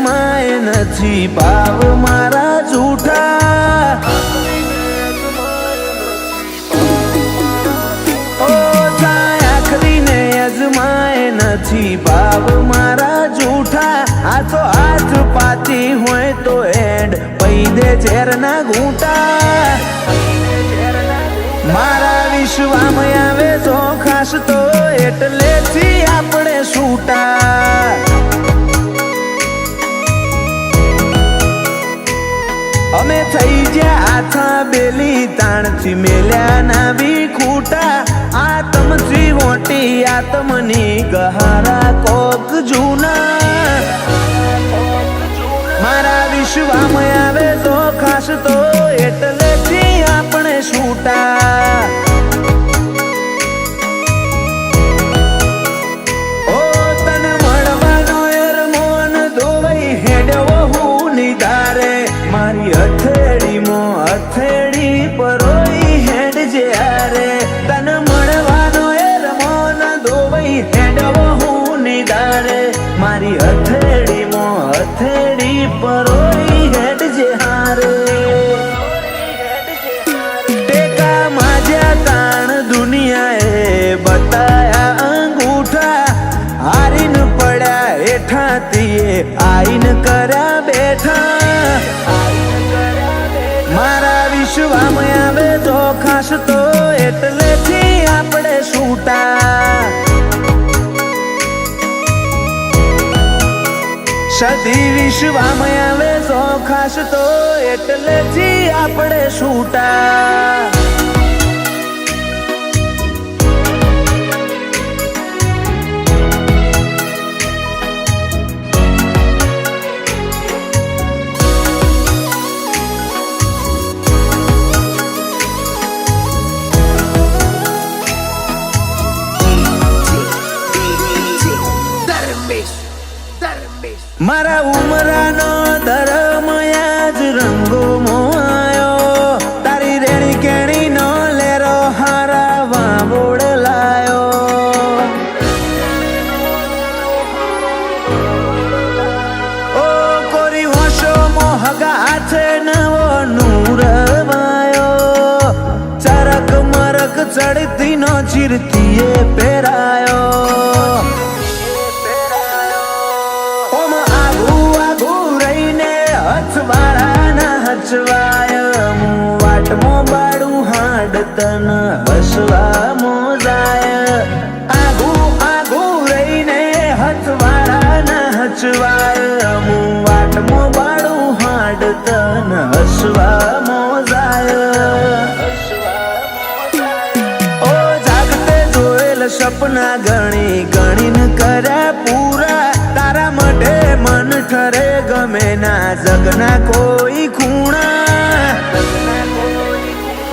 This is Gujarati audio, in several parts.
અજમાય નથી ભાવ મારા જૂઠા ઓ જાય આખરીને અજમાય નથી ભાવ મારા જૂઠા આ તો હાથ પાતી હોય તો એડ પૈ દે ઝેરના ઘૂંટા મારા વિશ્વામાં આવે જો ખાસ તો એટલેથી આપણે છૂટા અમે થઈ ગયા હાથા બેલી તાણથી મેલ્યા નાવી ખૂટા આતમથી મોટી આત્મની ગહારા કોક જૂના મારા વિશ્વામાં આવે તો ખાસ તો એટલેથી આપણે છૂટા ઓ તને મળવાનો એરમોન ધોવાઈ હેડવો હું નિધારે મારી હથેળી પરોઈ હેડ જ્યારે તને મળવાનો એરમોન ધોવાઈ હેડવો હું નિધારે મારી હથેળી પરોઈ હેડ જ્યારે ટેકા માજ્યા તાણ દુનિયાએ બતાયા અંગૂઠા હારીન પડ્યા હેઠાતીએ આઈન કર્યા બેઠા મારા વિશ્વામાં આવે તો ખાસ તો એટલેથી આપણે છૂટા સદી વિશ્વામાં આવે તો ખાસ તો એટલેથી આપણે છૂટા મારા ઉમરાનો ધર્મ યાજ રંગો મોયો તારી રેણી કેણી નો લેરો હારા વાંબોડ લાયો ઓ કોરી હોશો મોહગા હાથે નવો નૂર વાયો ચરક મરક ચડતી નો ચીરતીએ પહેરાયો હચવાય હું વાટમાં બાળું હાડ તન હસવા મોજાય આઘું રહીને હથવાળા ના હચવાય હું વાટમાં બાળું હાડ તન હસવા મોજાય ઓ જાગતે જોયેલ સપના ગણી ગણીન કર્યા પૂરા તારા મઢે મન ઠરે ગમે ના જગના કોઈ ખૂણા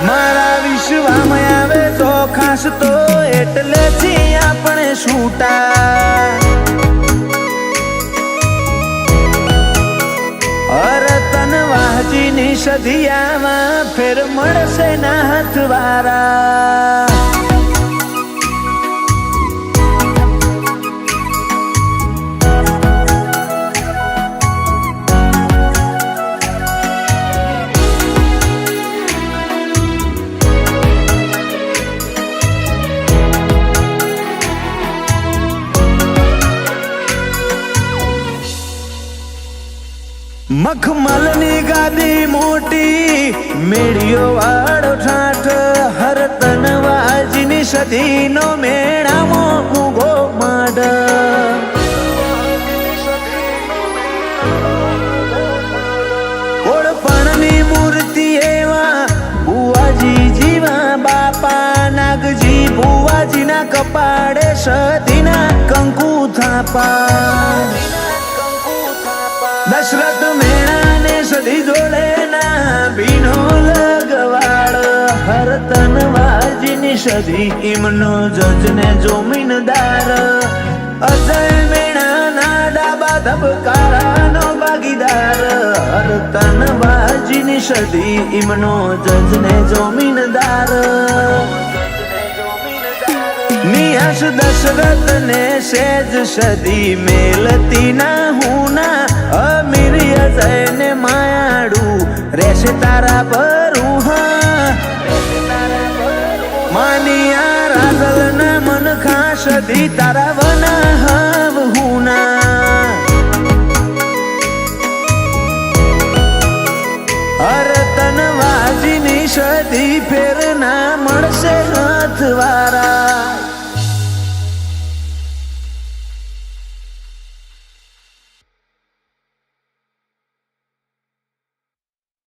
મારા વિશ્વામાં આવે તો ખાસ તો એટલેથી આપણે છૂટા અરતન વાહજીની સધિયામાં ફેર મળશે ના હથવારા મખમલની ગાદી મોટી મેળિયો વાળો ઠાઠ હરતન વાજીની સધીનો મેળામો મૂગો માડ ઓળપણની મૂર્તિ એવા બુવાજી જીવા બાપા નાગજી બુવાજીના કપાળે સધીના કંકુ થાપા દશરથ મેણા ને સધી જોડે ના ભીનો લગવાડ હરતન વાજીની સધી ઇમનો જજને જોમીનદાર અજય મેણા ના ડાબા ધબકારાનો ભાગીદાર હરતન વાજીની સધી ઇમનો જજને જોમીનદાર નિયાસ દશરથ ને સેજ સદી મેલતી ના હું ના અમીરિયા જઈને માયાડું રહેશે તારા ભરું હા માનિયા રાજલ ના મન ખાસ દી તારા વના હવ હુના અરતન વાજીની સદી ફેર ના મળશે હાથ વારા